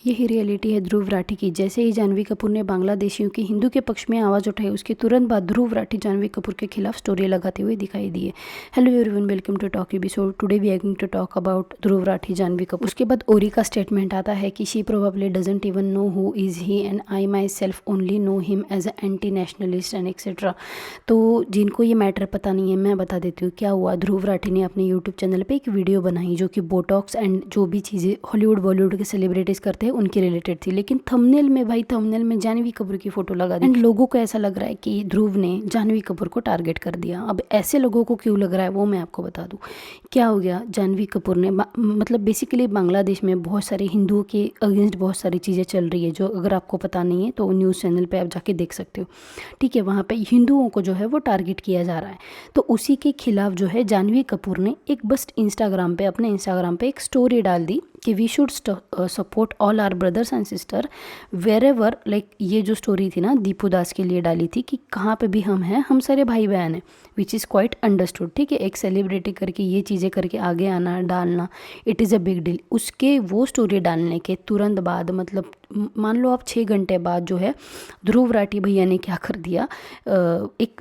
यही रियलिटी है ध्रुव राठी की। जैसे ही जानवी कपूर ने बांग्लादेशियों की हिंदू के पक्ष में आवाज़ उठाई, उसके तुरंत बाद ध्रुव राठी जानवी कपूर के खिलाफ स्टोरी लगाते हुए दिखाई दिए। Hello everyone, welcome to talk episode. Today we are going to talk about Dhruv Rathee Janhvi Kapoor. उसके बाद ओरी का स्टेटमेंट आता है कि she probably doesn't even know who is he and I myself only know him as a anti nationalist and etcetera. तो जिनको ये matter पता नहीं है, मैं बता देती हूँ क्या हुआ। ध्रुव राठी ने अपने यूट्यूब चैनल पे एक वीडियो बनाई जो कि बोटॉक्स एंड जो भी चीज़ें हॉलीवुड बॉलीवुड के सेलिब्रिटीज़ करते हैं उनके रिलेटेड थी, लेकिन थंबनेल में भाई थंबनेल में जानवी कपूर की फोटो लगा दी। एंड लोगों को ऐसा लग रहा है कि ध्रुव ने जानवी कपूर को टारगेट कर दिया। अब ऐसे लोगों को क्यों लग रहा है वो मैं आपको बता दूं। क्या हो गया, जानवी कपूर ने मतलब बेसिकली बांग्लादेश में बहुत सारे हिंदुओं के अगेंस्ट बहुत सारी चीज़ें चल रही है, जो अगर आपको पता नहीं है तो न्यूज़ चैनल पर आप जाके देख सकते हो। ठीक है, वहाँ पर हिंदुओं को जो है वो टारगेट किया जा रहा है। तो उसी के खिलाफ जो है जानवी कपूर ने एक बस इंस्टाग्राम पे अपने इंस्टाग्राम पे एक स्टोरी डाल दी कि we should support all our brothers and sister wherever. Like ये जो स्टोरी थी ना दीपू दास के लिए डाली थी कि कहाँ पे भी हम हैं, हम सारे भाई बहन हैं, विच इज़ क्वाइट अंडरस्टूड। ठीक है, एक सेलिब्रिटी करके ये चीज़ें करके आगे आना डालना, it is a big deal. उसके वो स्टोरी डालने के तुरंत बाद मतलब मान लो आप 6 घंटे बाद जो है ध्रुव राठी भैया ने क्या कर दिया, एक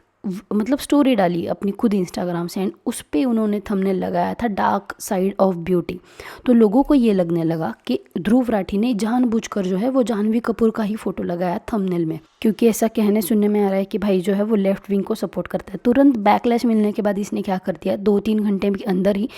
मतलब स्टोरी डाली अपनी खुद इंस्टाग्राम से एंड उस पर उन्होंने थंबनेल लगाया था डार्क साइड ऑफ ब्यूटी। तो लोगों को ये लगने लगा कि ध्रुव राठी ने जानबूझकर जो है वो जानवी कपूर का ही फोटो लगाया थंबनेल में, क्योंकि ऐसा कहने सुनने में आ रहा है कि भाई जो है वो लेफ्ट विंग को सपोर्ट करता है। तुरंत बैकलैश मिलने के बाद इसने क्या कर दिया, 2-3 घंटे के अंदर ही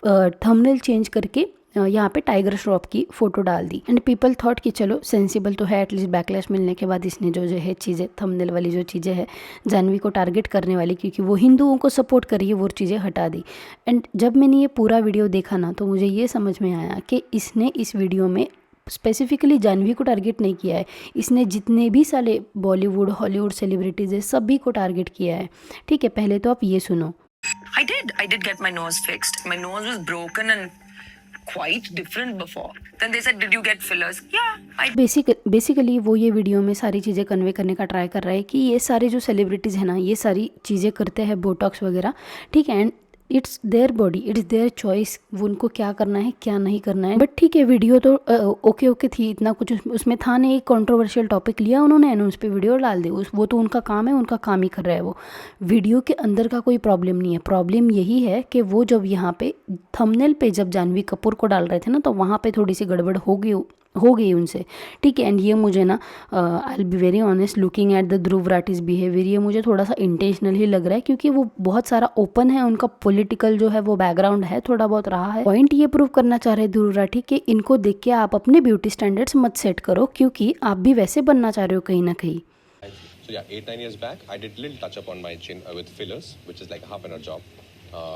थंबनेल चेंज करके यहाँ पे टाइगर श्रॉफ की फोटो डाल दी। एंड पीपल थॉट कि चलो सेंसिबल तो है, एटलीस्ट बैकलैश मिलने के बाद इसने जो है चीज़ें थंबनेल वाली जो चीज़ें है जानवी को टारगेट करने वाली, क्योंकि वो हिंदुओं को सपोर्ट कर रही है, वो चीज़ें हटा दी। एंड जब मैंने ये पूरा वीडियो देखा ना तो मुझे ये समझ में आया कि इसने इस वीडियो में स्पेसिफिकली जानवी को टारगेट नहीं किया है, इसने जितने भी साले बॉलीवुड हॉलीवुड सेलिब्रिटीज़ है सभी को टारगेट किया है। ठीक है, पहले तो आप ये सुनो। I did get my nose fixed. My nose was broken and quite different before. Then they said, did you get fillers? Yeah, I basically वो ये वीडियो में सारी चीज़ें कन्वे करने का ट्राई कर रहा है कि ये सारे जो सेलिब्रिटीज़ हैं ना ये सारी चीज़ें करते हैं, बोटॉक्स वगैरह। ठीक है, and it's their body, it's their choice, वो उनको क्या करना है क्या नहीं करना है। बट ठीक है, वीडियो तो ओके थी, इतना कुछ उसमें था नहीं। एक कंट्रोवर्शियल टॉपिक लिया उन्होंने एंड उस पर वीडियो डाल दी। वो तो उनका काम है, उनका काम ही कर रहा है वो। वीडियो के अंदर का कोई प्रॉब्लम नहीं है। प्रॉब्लम यही है कि वो जब यहाँ पे थंबनेल पे जब जानवी कपूर को डाल रहे थे ना तो वहाँ पे थोड़ी सी गड़बड़ हो गई उनसे। ठीक है, एंड ये मुझे ना I will be very honest looking at the Dhruv Rathee's behaviour, ये मुझे थोड़ा सा इंटेंशनल ही लग रहा है, क्योंकि वो बहुत सारा ओपन है, उनका पॉलिटिकल जो है वो बैकग्राउंड है, थोड़ा बहुत रहा है। पॉइंट ये प्रूव करना चाह रहे हैं ध्रुव राठी कि इनको देख के आप अपने ब्यूटी स्टैंडर्ड्स मत सेट करो, क्योंकि आप भी वैसे बनना चाह रहे हो कहीं ना कहीं। So yeah, 8-9 years back, I did little touch up on my chin with fillers, which is like a half an hour job.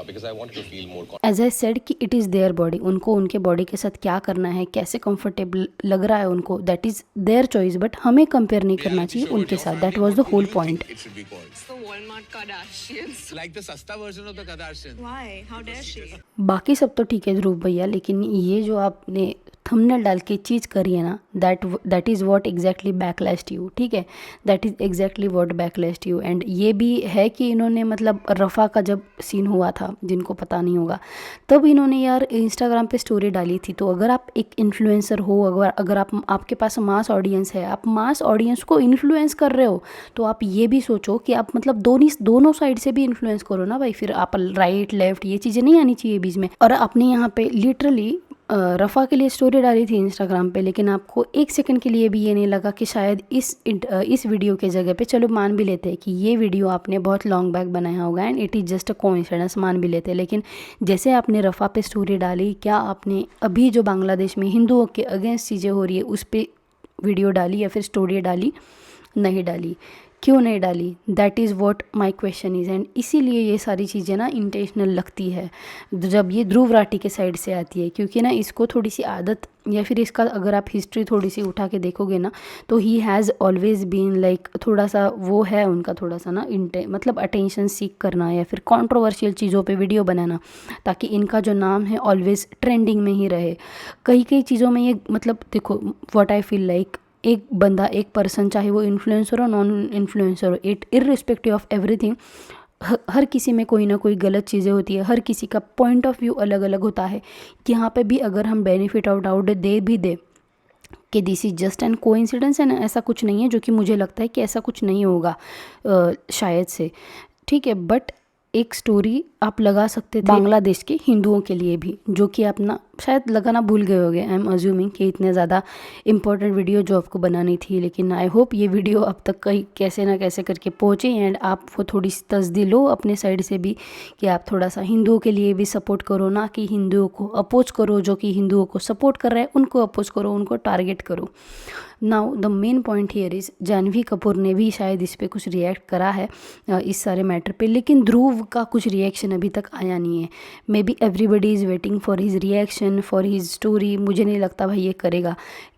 Because I wanted to feel more as I said कि it is there body, उनको उनके body के साथ क्या करना है, कैसे comfortable लग रहा है उनको, that is there choice. But हमें कंपेयर नहीं करना चाहिए उनके साथ, that was the whole point. बाकी सब तो ठीक है ध्रुव भैया, लेकिन ये जो आपने थंबनेल डाल के चीज़ करी है ना, that is what exactly backlashed you. ठीक है, that is exactly what backlashed you. And ये भी है कि इन्होंने मतलब रफ़ा का जब सीन हुआ था, जिनको पता नहीं होगा, तब इन्होंने यार इंस्टाग्राम पे स्टोरी डाली थी। तो अगर आप एक इन्फ्लुएंसर हो, अगर आपके पास मास ऑडियंस है, आप मास ऑडियंस को इन्फ्लुएंस कर रहे हो, तो आप ये भी सोचो कि आप मतलब दोनों साइड से भी इन्फ्लुएंस करो ना भाई। फिर आप राइट लेफ्ट ये चीज़ें नहीं आनी चाहिए बीच में। और आपने यहाँ पे लिटरली रफ़ा के लिए स्टोरी डाली थी इंस्टाग्राम पे, लेकिन आपको 1 सेकंड के लिए भी ये नहीं लगा कि शायद इस वीडियो के जगह पे, चलो मान भी लेते हैं कि ये वीडियो आपने बहुत लॉन्ग बैक बनाया होगा and it is just a coincidence, मान भी लेते हैं। लेकिन जैसे आपने रफ़ा पे स्टोरी डाली, क्या आपने अभी जो बांग्लादेश में हिंदुओं के अगेंस्ट चीज़ें हो रही है उस पर वीडियो डाली या फिर स्टोरी डाली? नहीं डाली। क्यों नहीं डाली? That is what my question is. And इसीलिए ये सारी चीज़ें ना इंटेंशनल लगती है जब ये ध्रुव राठी के साइड से आती है, क्योंकि ना इसको थोड़ी सी आदत, या फिर इसका अगर आप हिस्ट्री थोड़ी सी उठा के देखोगे ना तो he has always been like, थोड़ा सा वो है उनका थोड़ा सा ना मतलब अटेंशन सीख करना या फिर कंट्रोवर्शियल चीज़ों पे वीडियो बनाना, ताकि इनका जो नाम है ऑलवेज ट्रेंडिंग में ही रहे। कई चीज़ों में ये मतलब देखो, व्हाट आई फील लाइक, एक बंदा, एक पर्सन, चाहे वो इन्फ्लुएंसर हो नॉन इन्फ्लुएंसर हो, इट इर्रिस्पेक्टिव ऑफ एवरीथिंग, हर किसी में कोई ना कोई गलत चीज़ें होती है, हर किसी का पॉइंट ऑफ व्यू अलग अलग होता है। यहाँ पे भी अगर हम बेनिफिट ऑफ डाउट दे भी दे कि this is just an coincidence and ऐसा कुछ नहीं है, जो कि मुझे लगता है कि ऐसा कुछ नहीं होगा शायद से, ठीक है। बट एक स्टोरी आप लगा सकते थे बांग्लादेश के हिंदुओं के लिए भी, जो कि आप ना शायद लगाना भूल गए होगे। आई एम अज्यूमिंग कि इतने ज़्यादा इंपॉर्टेंट वीडियो जो आपको बनानी थी, लेकिन आई होप ये वीडियो अब तक कहीं कैसे ना कैसे करके पहुँचे एंड आप वो थोड़ी सी तसदी लो अपने साइड से भी, कि आप थोड़ा सा हिंदुओं के लिए भी सपोर्ट करो, ना कि हिंदुओं को अपोज करो। जो कि हिंदुओं को सपोर्ट कर रहे हैं उनको अपोज करो, उनको टारगेट करो। Now the main point here is, Janhvi Kapoor ने भी शायद इस पर कुछ रिएक्ट करा है इस सारे मैटर पे, लेकिन ध्रुव का कुछ रिएक्शन अभी तक आया नहीं है। May be everybody is waiting for his reaction, for his story. मुझे नहीं लगता भाई ये करेगा,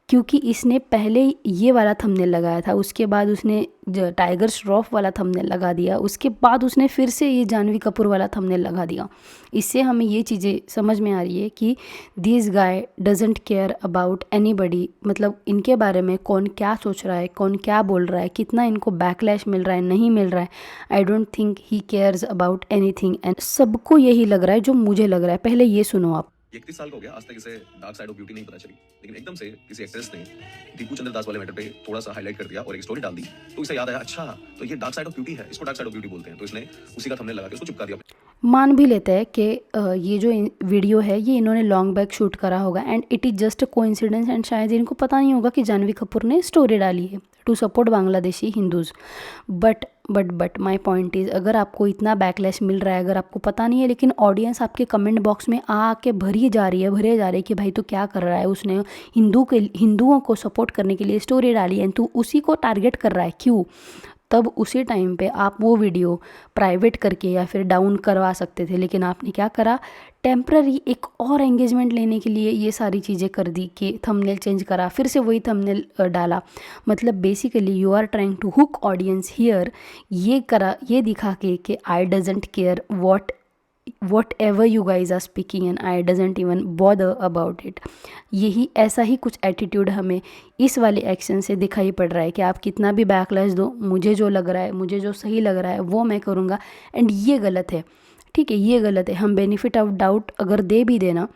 क्योंकि इसने पहले ये वाला थंबनेल लगाया था, उसके बाद उसने टाइगर श्रॉफ वाला थंबनेल लगा दिया, उसके बाद उसने फिर से ये जानवी कपूर वाला थंबनेल लगा दिया। इससे हमें ये चीज़ें समझ में आ रही है कि this guy doesn't care about anybody. मतलब इनके बारे में कौन क्या सोच रहा है, कौन क्या बोल रहा है, कितना इनको बैकलैश मिल रहा है, नहीं मिल रहा है, I don't think he cares about anything. And सबको यही लग रहा है जो मुझे लग रहा है। पहले ये सुनो आप। 31 साल का हो गया, आज तक इसे डार्क साइड ऑफ ब्यूटी नहीं पता चली, लेकिन एकदम से किसी एक्ट्रेस ने दीपू चंद्र दास वाले मैटर पे थोड़ा सा हाईलाइट कर दिया और एक स्टोरी डाल दी, तो इसे याद आया, अच्छा तो ये डार्क साइड ऑफ ब्यूटी है, इसको डार्क साइड ऑफ ब्यूटी बोलते हैं। तो इसने उसी का थंबनेल लगा के उसको चिपका दिया। मान भी लेते हैं कि ये जो वीडियो है ये इन्होंने लॉन्ग बैक शूट करा होगा and it is just a coincidence, and शायद इनको पता नहीं होगा कि जानवी कपूर ने स्टोरी डाली है to support Bangladeshi Hindus. But my point is, अगर आपको इतना बैकलैश मिल रहा है, अगर आपको पता नहीं है, लेकिन ऑडियंस आपके कमेंट बॉक्स में आके भरे जा रही है कि भाई तू क्या कर रहा है, उसने हिंदुओं को सपोर्ट करने के लिए स्टोरी डाली है, तू उसी को टारगेट कर रहा है, क्यों? तब उसी टाइम पे आप वो वीडियो प्राइवेट करके या फिर डाउन करवा सकते थे, लेकिन आपने क्या करा, टेम्प्ररी एक और एंगेजमेंट लेने के लिए ये सारी चीज़ें कर दी कि थंबनेल चेंज करा, फिर से वही थंबनेल डाला। मतलब basically you are trying to hook audience here, ये दिखा के कि I doesn't care whatever you guys are speaking and I doesn't even bother about it. यही ऐसा ही कुछ एटीट्यूड हमें इस वाले एक्शन से दिखाई पड़ रहा है कि आप कितना भी बैकलैश दो, मुझे जो लग रहा है, मुझे जो सही लग रहा है वो मैं करूँगा, एंड ये गलत है, ठीक है, ये गलत है। हम बेनिफिट ऑफ डाउट अगर दे भी देना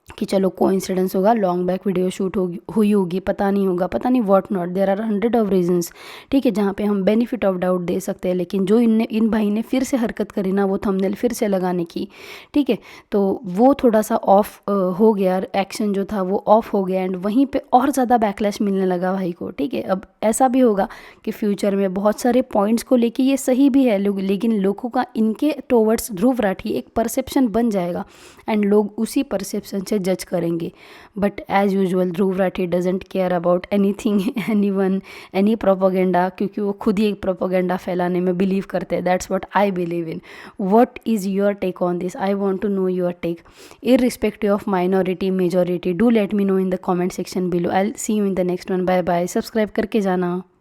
कि चलो कोइंसिडेंस होगा, लॉन्ग बैक वीडियो शूट हुई होगी, पता नहीं होगा, पता नहीं what not, there are 100 of reasons, ठीक है, जहाँ पे हम बेनिफिट ऑफ डाउट दे सकते हैं। लेकिन जो इन भाई ने फिर से हरकत करी ना, वो थंबनेल फिर से लगाने की, ठीक है, तो वो थोड़ा सा ऑफ हो गया, एक्शन जो था वो ऑफ हो गया, एंड वहीं पे और ज़्यादा बैकलैश मिलने लगा भाई को, ठीक है। अब ऐसा भी होगा कि फ्यूचर में बहुत सारे पॉइंट्स को लेके ये सही भी है लेकिन लोगों का इनके टोवर्ड्स ध्रुव राठी एक परसेप्शन बन जाएगा एंड लोग उसी परसेप्शन से जज करेंगे। But as usual Dhruv Rathee doesn't care about anything, anyone, any propaganda, क्योंकि वो खुद ही एक प्रोपोगेंडा फैलाने में बिलीव करते हैं। That's what I believe in. What is your take on this? I want to know your take irrespective of minority majority. Do let me know in the comment section below. I'll see you in the next one. Bye bye. Subscribe करके जाना।